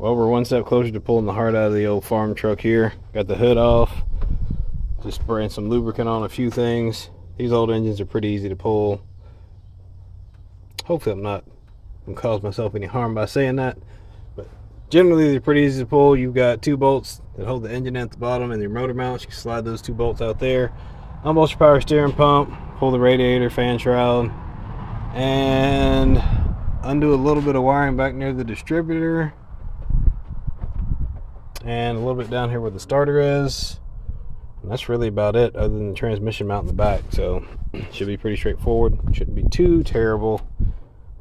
Well, we're one step closer to pulling the heart out of the old farm truck here. Got the hood off. Just spraying some lubricant on a few things. These old engines are pretty easy to pull. Hopefully I'm not going to cause myself any harm by saying that. But generally they're pretty easy to pull. You've got two bolts that hold the engine at the bottom and your motor mounts. You can slide those two bolts out there. Unbolt your power steering pump. Pull the radiator, fan shroud. And undo a little bit of wiring back near the distributor. And a little bit down here where the starter is. And that's really about it, other than the transmission mount in the back. So should be pretty straightforward. Shouldn't be too terrible. I'm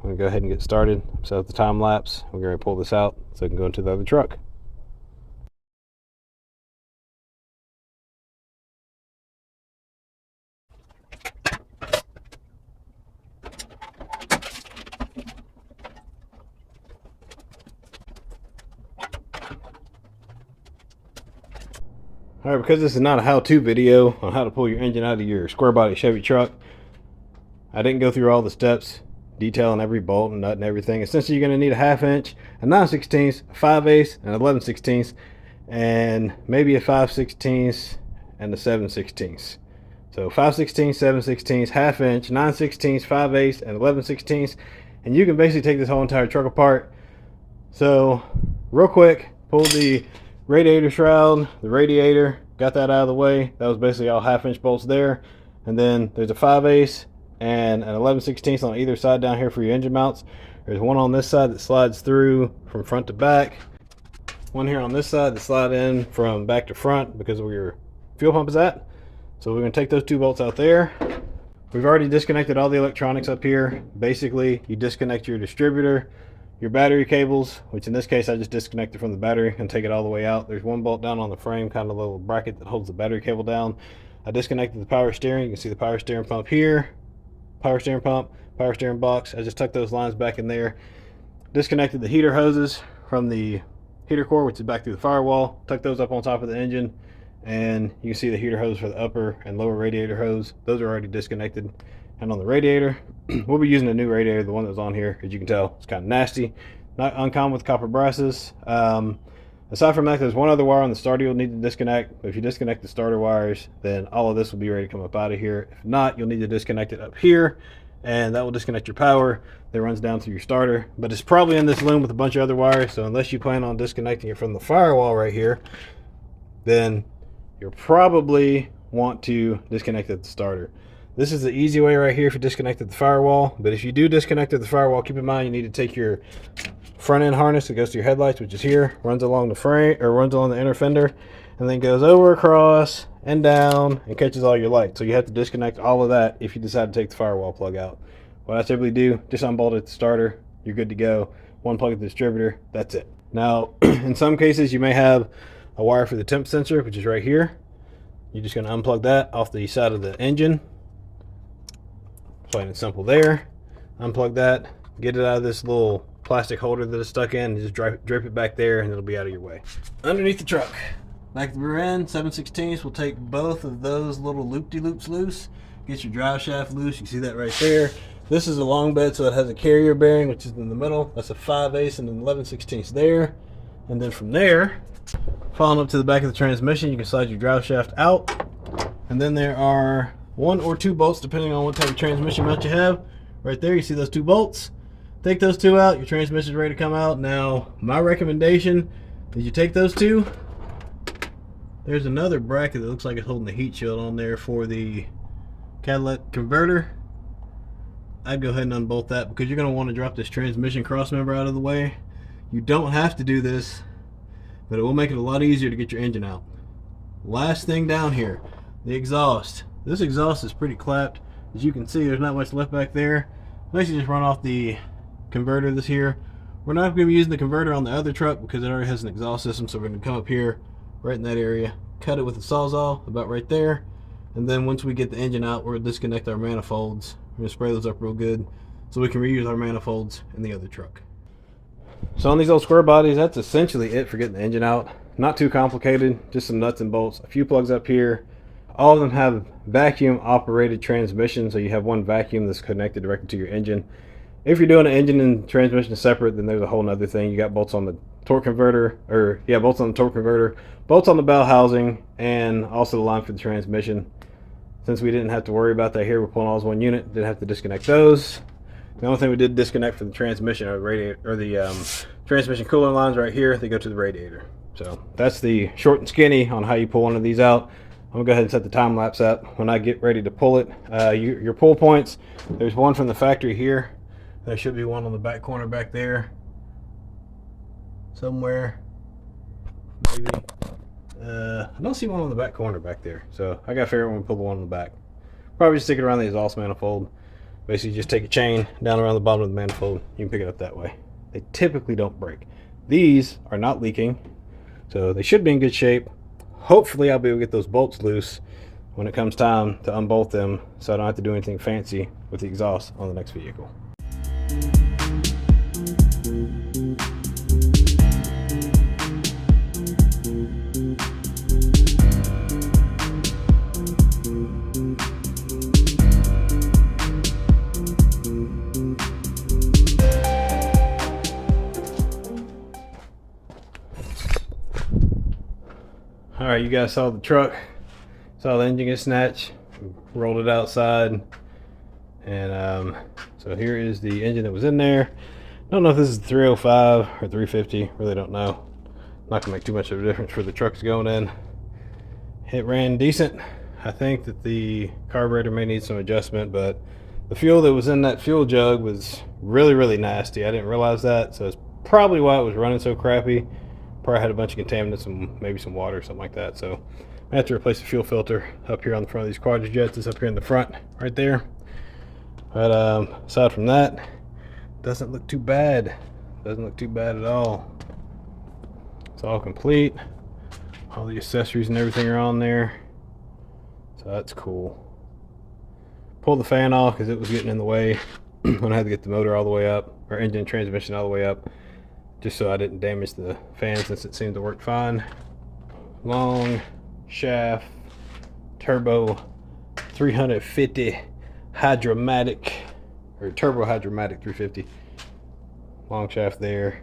gonna go ahead and get started. Set up the time lapse. We're gonna pull this out so I can go into the other truck. Alright, because this is not a how-to video on how to pull your engine out of your square body Chevy truck, I didn't go through all the steps detailing every bolt and nut and everything. Essentially, you're going to need a 1/2 inch, a 9/16, a 5/8, and 11/16, and maybe a 5/16 and a 7/16. So 5/16, 7/16, 1/2 inch, 9/16, 5/8, and 11/16, and you can basically take this whole entire truck apart. So real quick, pull the radiator shroud, the radiator, got that out of the way. That was basically all 1/2 inch bolts there. And then there's a 5/8 and an 11/16 on either side down here for your engine mounts. There's one on this side that slides through from front to back. One here on this side that slide in from back to front because of where your fuel pump is at. So we're going to take those two bolts out there. We've already disconnected all the electronics up here. Basically, you disconnect your distributor, your battery cables, which in this case I just disconnected from the battery and take it all the way out. There's one bolt down on the frame, kind of a little bracket that holds the battery cable down. I disconnected the power steering. You can see the power steering pump here, power steering pump, power steering box. I just tucked those lines back in there. Disconnected the heater hoses from the heater core, which is back through the firewall. Tucked those up on top of the engine, and you can see the heater hose for the upper and lower radiator hose. Those are already disconnected. And on the radiator, we'll be using a new radiator, the one that was on here. As you can tell, it's kind of nasty, not uncommon with copper brasses. Aside from that, there's one other wire on the starter you'll need to disconnect. But if you disconnect the starter wires, then all of this will be ready to come up out of here. If not, you'll need to disconnect it up here, and that will disconnect your power that runs down through your starter. But it's probably in this loom with a bunch of other wires, so unless you plan on disconnecting it from the firewall right here, then you'll probably want to disconnect at the starter. This is the easy way right here if you disconnected the firewall. But if you do disconnect the firewall, keep in mind you need to take your front end harness that goes to your headlights, which is here, runs along the frame or runs along the inner fender, and then goes over, across, and down, and catches all your lights. So you have to disconnect all of that if you decide to take the firewall plug out. What I typically do, just unbolt it the starter, you're good to go. One plug at the distributor, that's it. Now, in some cases, you may have a wire for the temp sensor, which is right here. You're just going to unplug that off the side of the engine. Plain and simple there. Unplug that, get it out of this little plastic holder that it's stuck in, and just drape it back there, and it'll be out of your way. Underneath the truck, back at the rear end, 7/16, we'll take both of those little loop-de-loops loose. Get your drive shaft loose. You can see that right there. This is a long bed, so it has a carrier bearing, which is in the middle. That's a 5/8 and an 11/16 there. And then from there, following up to the back of the transmission, you can slide your drive shaft out. And then there are 1 or 2 bolts, depending on what type of transmission mount you have. Right there, you see those 2 bolts. Take those 2 out, your transmission is ready to come out. Now, my recommendation is you take those 2. There's another bracket that looks like it's holding the heat shield on there for the catalytic converter. I'd go ahead and unbolt that because you're going to want to drop this transmission cross member out of the way. You don't have to do this, but it will make it a lot easier to get your engine out. Last thing down here, the exhaust. This exhaust is pretty clapped. As you can see, there's not much left back there. Basically just run off the converter this here. We're not going to be using the converter on the other truck because it already has an exhaust system, so we're going to come up here, right in that area, cut it with a sawzall, about right there. And then once we get the engine out, we'll disconnect our manifolds. We're going to spray those up real good so we can reuse our manifolds in the other truck. So on these old square bodies, that's essentially it for getting the engine out. Not too complicated, just some nuts and bolts, a few plugs up here. All of them have vacuum operated transmission, so you have one vacuum that's connected directly to your engine. If you're doing an engine and transmission separate, then there's a whole nother thing. You got bolts on the torque converter, or yeah, bolts on the torque converter, bolts on the bell housing, and also the line for the transmission. Since we didn't have to worry about that here, we're pulling all as one unit. Didn't have to disconnect those. The only thing we did disconnect for the transmission or radiator, or the transmission cooler lines right here, they go to the radiator. So that's the short and skinny on how you pull one of these out. I'm gonna go ahead and set the time lapse up when I get ready to pull it. Your pull points, there's one from the factory here. There should be one on the back corner back there somewhere, maybe. I don't see one on the back corner back there, so I gotta figure out when we pull the one on the back. Probably just stick it around the exhaust manifold. Basically just take a chain down around the bottom of the manifold. You can pick it up that way. They typically don't break. These are not leaking, so they should be in good shape. Hopefully I'll be able to get those bolts loose when it comes time to unbolt them, so I don't have to do anything fancy with the exhaust on the next vehicle. All right, you guys saw the truck, saw the engine get snatched, rolled it outside, and so here is the engine that was in there. Don't know if this is 305 or 350, really don't know. Not gonna make too much of a difference for the truck's going in. It ran decent. I think that the carburetor may need some adjustment, but the fuel that was in that fuel jug was really nasty. I didn't realize that, so it's probably why it was running so crappy. Probably had a bunch of contaminants and maybe some water or something like that. So I have to replace the fuel filter up here on the front of these quadra jets. It's up here in the front right there. But aside from that, doesn't look too bad. Doesn't look too bad at all. It's all complete. All the accessories and everything are on there, so that's cool. Pulled the fan off because it was getting in the way when I had to get the motor all the way up, or engine and transmission all the way up, just so I didn't damage the fan since it seemed to work fine. Long shaft, turbo 350 hydromatic, or turbo hydromatic 350. Long shaft there.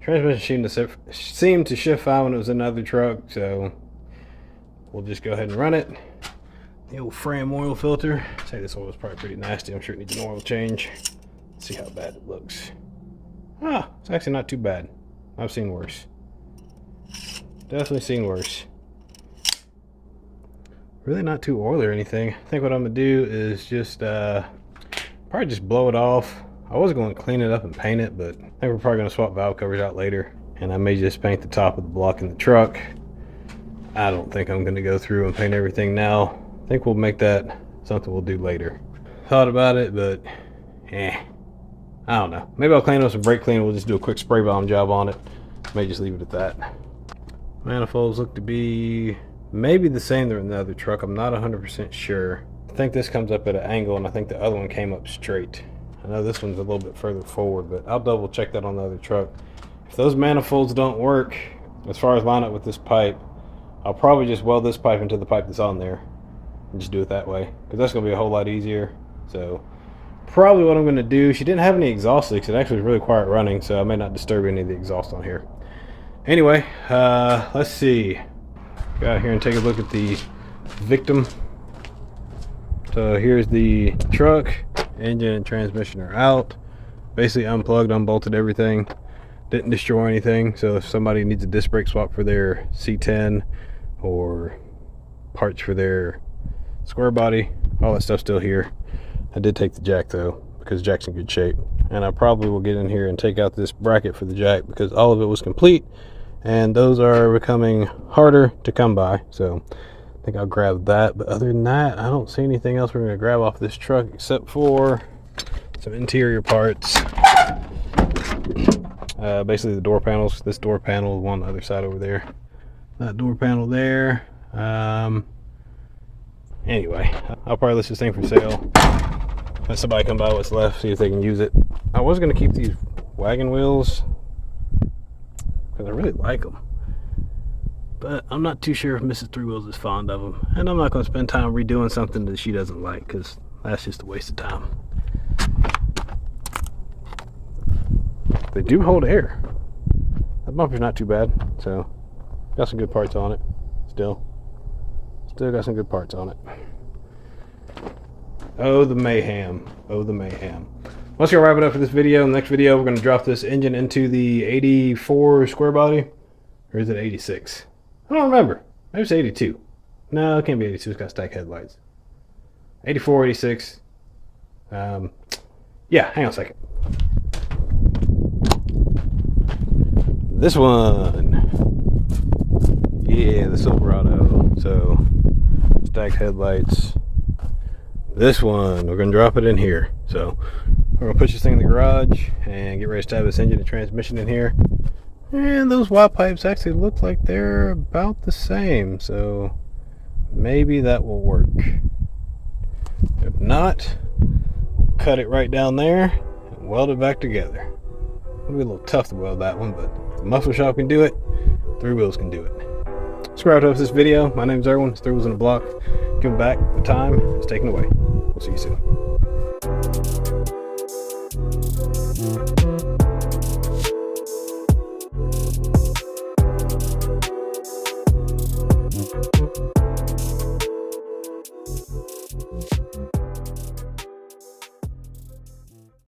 Transmission seemed to shift fine when it was in another truck, so we'll just go ahead and run it. The old Fram oil filter. I'd say this oil is probably pretty nasty. I'm sure it needs an oil change. Let's see how bad it looks. It's actually not too bad. I've seen worse. Definitely seen worse. Really not too oily or anything. I think what I'm gonna do is just probably just blow it off. I was going to clean it up and paint it, but I think we're probably going to swap valve covers out later, and I may just paint the top of the block in the truck. I don't think I'm going to go through and paint everything now. I think we'll make that something we'll do later. Thought about it, but I don't know. Maybe I'll clean up some brake clean. We'll just do a quick spray bomb job on it. May just leave it at that. Manifolds look to be maybe the same as in the other truck. I'm not 100% sure. I think this comes up at an angle, and I think the other one came up straight. I know this one's a little bit further forward, but I'll double check that on the other truck. If those manifolds don't work, as far as line up with this pipe, I'll probably just weld this pipe into the pipe that's on there and just do it that way, because that's going to be a whole lot easier. So probably what I'm going to do, she didn't have any exhaust leaks. It actually was really quiet running, so I may not disturb any of the exhaust on here. Anyway, let's see. Go out here and take a look at the victim. So here's the truck. Engine and transmission are out. Basically unplugged, unbolted everything. Didn't destroy anything. So if somebody needs a disc brake swap for their C10 or parts for their square body, all that stuff's still here. I did take the jack though, because the jack's in good shape. And I probably will get in here and take out this bracket for the jack, because all of it was complete and those are becoming harder to come by. So I think I'll grab that, but other than that, I don't see anything else we're going to grab off this truck except for some interior parts. Basically the door panels. This door panel, one on the other side over there. That door panel there. Anyway, I'll probably list this thing for sale. Let somebody come by what's left, see if they can use it. I was going to keep these wagon wheels because I really like them. But I'm not too sure if Mrs. Three Wheels is fond of them. And I'm not going to spend time redoing something that she doesn't like, because that's just a waste of time. They do hold air. The bumper's not too bad, so got some good parts on it. Still got some good parts on it. Oh, the mayhem. Oh, the mayhem. Let's go wrap it up for this video. In the next video, we're going to drop this engine into the 84 square body. Or is it 86? I don't remember. Maybe it's 82. No, it can't be 82. It's got stack headlights. 84, 86. Yeah, hang on a second. This one. Yeah, the Silverado. So, stacked headlights. This one, we're going to drop it in here. So, we're going to push this thing in the garage and get ready to stab this engine and transmission in here. And those Y pipes actually look like they're about the same. So, maybe that will work. If not, cut it right down there and weld it back together. It'll be a little tough to weld that one, but the muffler shop can do it. 3 Wheels can do it. Subscribe to this video. My name's Erwin. It's 3 Wheels in the Block. Give back the time it's taken away. We'll see you soon.